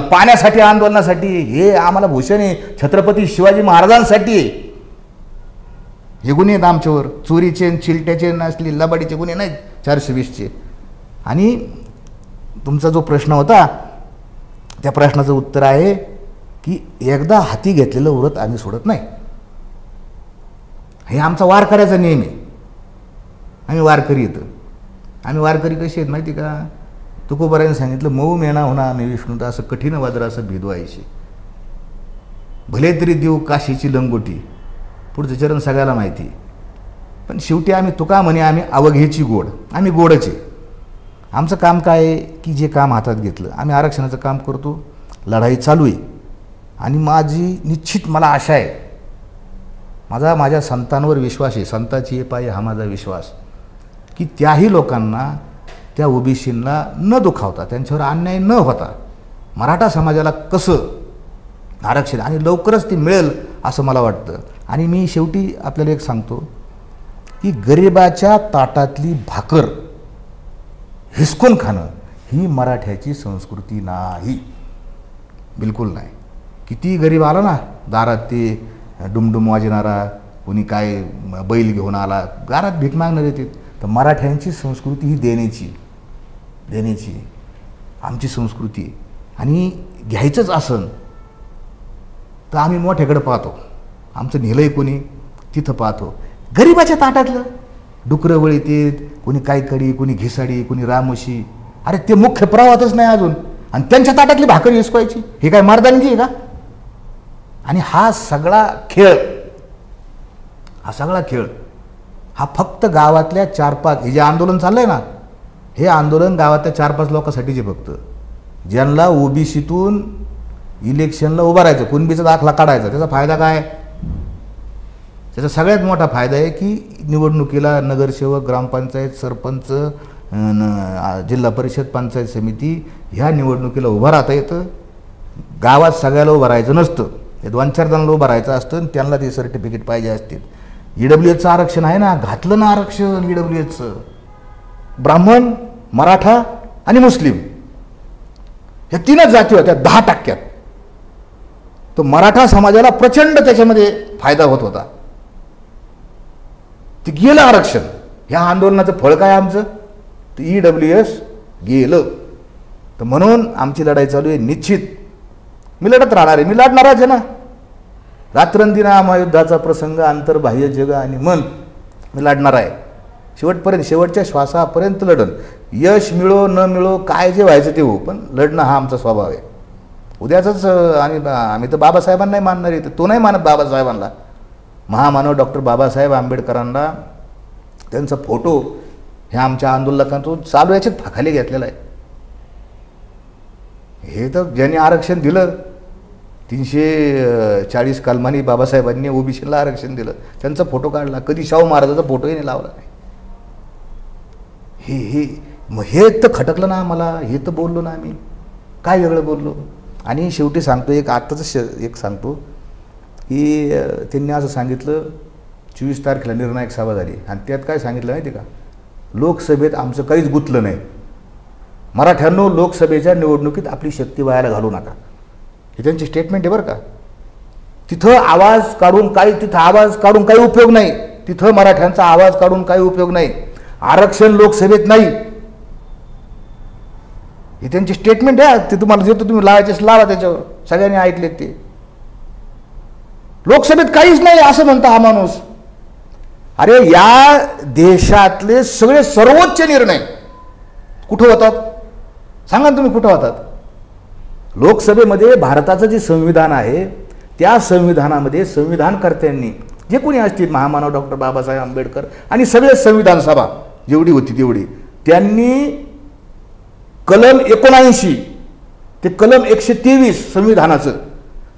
पाण्यासाठी, आंदोलनासाठी आहे. हे आम्हाला भूषण आहे, छत्रपती शिवाजी महाराजांसाठी आहे. हे गुन्हे आहेत आमच्यावर. चोरीचे, चिलट्याचे, नसली लबाडीचे गुन्हे नाहीत 420चे. आणि तुमचा जो प्रश्न होता त्या प्रश्नाचं उत्तर आहे की एकदा हाती घेतलेलं व्रत आम्ही सोडत नाही. हे आमचा वारकऱ्याचा नियम आहे. आम्ही वारकरी येतो. आम्ही वारकरी कशी आहेत माहिती का? तुकोबाराने सांगितलं, मऊ मेणा होणार मी विष्णू असं कठीण वादर असं भिदवायची, भले तरी देऊ काशीची लंगोटी. पुढचं चरण सगळ्याला माहिती. पण शेवटी आम्ही तुका म्हणे आम्ही अवघेची गोड, आम्ही गोडच आहे. आमचं काम काय आहे की जे काम हातात घेतलं आम्ही आरक्षणाचं काम करतो. लढाई चालू आहे. आणि माझी निश्चित मला आशा आहे, माझ्या संतांवर विश्वास आहे, संताची हे पाय हा माझा विश्वास, की त्याही लोकांना, त्या ओबीसींना न दुखावता, त्यांच्यावर अन्याय न होता मराठा समाजाला कसं आरक्षण आणि लवकरच ते मिळेल असं मला वाटतं. आणि मी शेवटी आपल्याला एक सांगतो की गरिबाच्या ताटातली भाकर हिसकून खाणं ही मराठ्याची संस्कृती नाही, बिलकुल नाही. किती गरीब आला ना दारात, ते डुमडुम वाजणारा, कोणी काय बैल घेऊन आला, दारात भीक मागणार येते. तर मराठ्यांची संस्कृती ही देण्याची आमची संस्कृती आहे. आणि घ्यायचंच असन तर आम्ही मोठ्याकडे पाहतो. आमचं नेलंय कोणी तिथं पाहतो. गरिबाच्या ताटातलं डुकरं वळीत, कोणी काय कडी, कोणी घिसाडी, कोणी रामोशी. अरे ते मुख्य प्रवाहातच नाही अजून, आणि त्यांच्या ताटातली भाकर हिसकायची, हे काय मर्दानगी आहे का? आणि हा सगळा खेळ हा फक्त गावातल्या 4-5, हे जे आंदोलन चाललंय ना, हे आंदोलन गावातल्या 4-5 लोकांसाठीचे फक्त, ज्यांना ओबीसीतून इलेक्शनला उभं राहायचं, कुणबीचा दाखला काढायचा. त्याचा फायदा काय? त्याचा सगळ्यात मोठा फायदा आहे की निवडणुकीला नगरसेवक, ग्रामपंचायत, सरपंच, जिल्हा परिषद, पंचायत समिती ह्या निवडणुकीला उभं राहता येतं. गावात सगळ्याला उभं राहायचं नसतं, 2-4 जणांना उभं राहायचं असतं आणि त्यांना ते सर्टिफिकेट पाहिजे असतील. EWSचं आरक्षण आहे ना, घातलं ना आरक्षण EWSचं. ब्राह्मण, मराठा आणि मुस्लिम ह्या 3च जाती होत्या 10%. तर मराठा समाजाला प्रचंड त्याच्यामध्ये फायदा होत होता. ते गेलं आरक्षण. ह्या आंदोलनाचं फळ काय आमचं? तर EWS गेलं. तर म्हणून आमची लढाई चालू आहे. निश्चित मी लढत राहणार आहे, मी लढणारच आहे ना. रात्रंदिना महायुद्धाचा प्रसंग, अंतर्बाह्य जग आणि मन, मी लढणार आहे शेवटपर्यंत, शेवटच्या श्वासापर्यंत लढन. यश मिळो न मिळो, काय जे व्हायचं ते हो, पण लढणं हा आमचा स्वभाव आहे. उद्याच आम्ही तर बाबासाहेबांनाही मानणार आहे, तो नाही मानत बाबासाहेबांना. महामानव डॉक्टर बाबासाहेब आंबेडकरांना त्यांचा फोटो ह्या आमच्या आंदोलकांतून चालू याच्यात फाखाली घेतलेला आहे. हे तर ज्यांनी आरक्षण दिलं 340 कलमांनी बाबासाहेबांनी ओबीसीला आरक्षण दिलं त्यांचा फोटो काढला, कधी शाहू महाराजाचा फोटोही नाही लावला नाही. मग हे तर खटकलं ना आम्हाला, हे तर बोललो ना आम्ही, काय वेगळं बोललो. आणि शेवटी सांगतो एक आत्ताचं एक सांगतो की त्यांनी असं सांगितलं 24 तारखेला निर्णायक सभा झाली आणि त्यात काय सांगितलं माहिती का, लोकसभेत आमचं काहीच गुंतलं नाही, मराठ्यांनो लोकसभेच्या निवडणुकीत आपली शक्ती वायाला घालू नका. ही त्यांची स्टेटमेंट आहे बरं का. तिथं आवाज काढून काही उपयोग नाही, तिथं मराठ्यांचा आवाज काढून काही उपयोग नाही, आरक्षण लोकसभेत नाही. ही त्यांची स्टेटमेंट आहे. ते तुम्हाला देतो, तुम्ही लावायचे लावा, त्याच्यावर सगळ्यांनी ऐकले. ते लोकसभेत काहीच नाही असं म्हणता हा माणूस. अरे या देशातले सगळे सर्वोच्च निर्णय कुठं होतात सांगा तुम्ही, कुठं होतात? लोकसभेमध्ये. भारताचं जे संविधान आहे त्या संविधानामध्ये संविधानकर्त्यांनी जे कोणी असतील, महामानव डॉक्टर बाबासाहेब आंबेडकर आणि सगळे संविधान सभा जेवढी होती तेवढी, त्यांनी कलम 79 ते कलम 123 संविधानाचं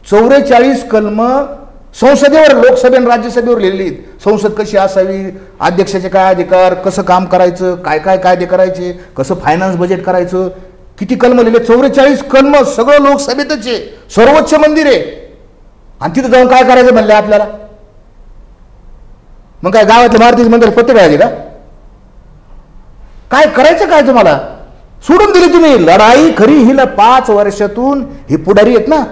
44 कलम संसदेवर, लोकसभेने राज्यसभेवर लिहिली. संसद कशी असावी, अध्यक्षाचे काय अधिकार, कसं काम करायचं, काय काय कायदे करायचे, कसं फायनान्स बजेट करायचं, किती कलम लिहिले, 44 कलम, सगळं लोकसभेतच आहे, सर्वोच्च मंदिर आहे. आणि तिथं जाऊन काय करायचं म्हणले आपल्याला? मग काय गावातल्या मारुतीचे मंदिर पत्ते करायचे का? काय करायचं काय तुम्हाला? सोडून दिली तुम्ही लढाई. खरी हिला 5 वर्षातून हे पुढारी आहेत ना,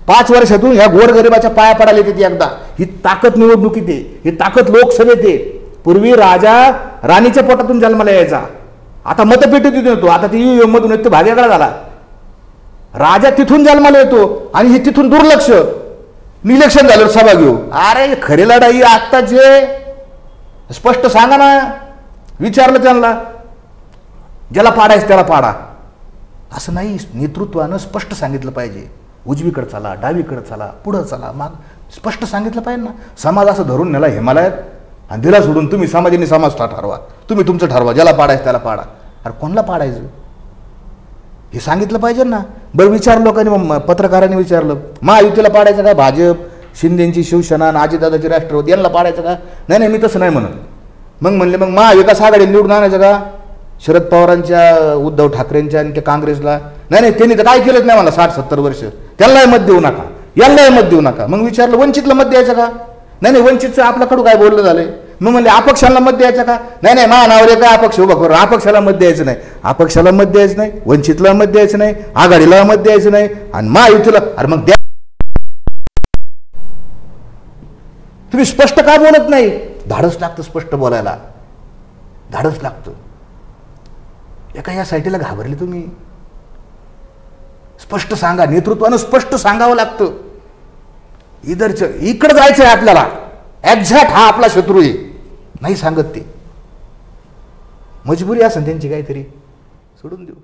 5 वर्षातून ह्या गोरगरिबाच्या पाया पडायला येते एकदा. ही ताकद निवडणुकीत आहे, ही ताकद लोकसभेत आहे. पूर्वी राजा राणीच्या पोटातून जन्माला यायचा, आता मतपेटीतून येतो, आता ती EVM मधून येतो, भाग्याकडा झाला. राजा तिथून जन्माला येतो आणि हे तिथून दुर्लक्ष. इलेक्शन झालं सभा घेऊ. अरे खरी लढाई आत्ताचे स्पष्ट सांगा ना. विचारलं त्यांना, ज्याला पाडायचं त्याला पाडा, असं नाही. नेतृत्वानं स्पष्ट सांगितलं पाहिजे, उजवीकडे चला, डावीकडे चला, पुढं चला, माग स्पष्ट सांगितलं पाहिजे ना. समाज असं धरून नेला हिमालयात आणि दिला सोडून, तुम्ही समाजाने समाज ठरवा, तुम्ही तुमचं ठरवा, ज्याला पाडायचं त्याला पाडा. अरे कोणाला पाडायचं हे सांगितलं पाहिजे ना. बरं विचारलं लोकांनी, पत्रकारांनी विचारलं, महायुतीला पाडायचं का, भाजप, शिंदेची शिवसेना, अजितदादाची राष्ट्रवादी यांना पाडायचं का? नाही मी तसं नाही म्हणत. मग म्हणले मग महाविकास आघाडी निवडून आणायचं का, शरद पवारांच्या, उद्धव ठाकरेंच्या आणि त्या काँग्रेसला? नाही त्यांनी तर काय केलंच नाही मला 60-70 वर्ष. त्यालाही मत देऊ नका, यालाही मत देऊ नका. मग विचारलं वंचितला मत द्यायचं का? नाही वंचितचं आपल्याकडून काय बोललं झालंय. मग म्हणले अपक्षाला मत द्यायचं का? नाही महानावर काय अपक्ष उभा करू, अपक्षाला मत द्यायचं नाही, अपक्षाला मत द्यायचं नाही, वंचितला मत द्यायचं नाही, आघाडीला मत द्यायचं नाही, आणि महायुतीला. अरे मग द्या. तुम्ही स्पष्ट का बोलत नाही? धाडस लागतं स्पष्ट बोलायला, धाडस लागतं. एका या साईटीला घाबरले तुम्ही. स्पष्ट सांगा, नेतृत्वानं स्पष्ट सांगावं लागतं. इकडं जायचंय आपल्याला, एक्झॅक्ट हा आपला शत्रू आहे, नाही सांगत ते. मजबुरी असेल त्यांची काहीतरी, सोडून देऊ.